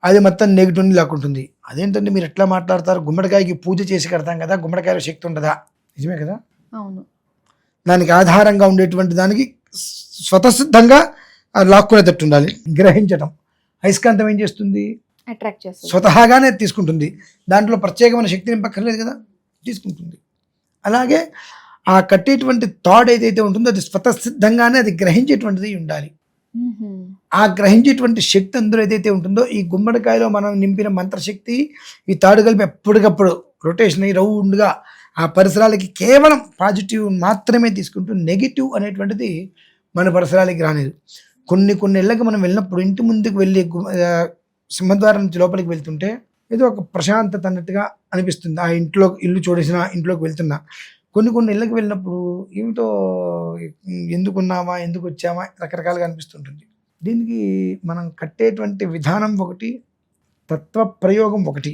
అది మొత్తం నెగిటివ్ని లాక్కుంటుంది. అదేంటండి మీరు ఎట్లా మాట్లాడతారు? గుమ్మడికాయకి పూజ చేసి కడతాం కదా! గుమ్మడికాయలో శక్తి ఉండదా? నిజమే కదా! అవును. దానికి ఆధారంగా ఉండేటువంటి దానికి స్వతసిద్ధంగా లాక్కునేటట్టు ఉండాలి. గ్రహించటం. అయస్కాంతం ఏం చేస్తుంది? అట్రాక్ట్ చేస్తుంది. స్వతహాగానే తీసుకుంటుంది. దాంట్లో ప్రత్యేకమైన శక్తి నింపక్కర్లేదు కదా! తీసుకుంటుంది. అలాగే ఆ కట్టేటువంటి తాడు ఏదైతే ఉంటుందో అది స్వతసిద్ధంగానే అది గ్రహించేటువంటిది ఉండాలి. ఆ గ్రహించేటువంటి శక్తి అందులో ఏదైతే ఉంటుందో ఈ గుమ్మడికాయలో మనం నింపిన మంత్రశక్తి ఈ తాడు కలిపి ఎప్పటికప్పుడు రొటేషన్ అయ్యి రౌండ్గా ఆ పరిసరాలకి కేవలం పాజిటివ్ మాత్రమే తీసుకుంటూ నెగిటివ్ అనేటువంటిది మన పరిసరాలకి రాలేదు. కొన్ని ఇళ్ళకి మనం వెళ్ళినప్పుడు ఇంటి ముందుకు వెళ్ళి సింహద్వారం నుంచి లోపలికి వెళ్తుంటే ఏదో ఒక ప్రశాంతత అన్నట్టుగా అనిపిస్తుంది. ఆ ఇల్లు చూడేసిన ఇంట్లోకి వెళ్తున్నా. కొన్ని ఇళ్ళకి వెళ్ళినప్పుడు ఏమిటో ఎందుకున్నామా, ఎందుకు వచ్చామా రకరకాలుగా అనిపిస్తుంటుంది. దీనికి మనం కట్టేటువంటి విధానం ఒకటి, తత్వ ప్రయోగం ఒకటి.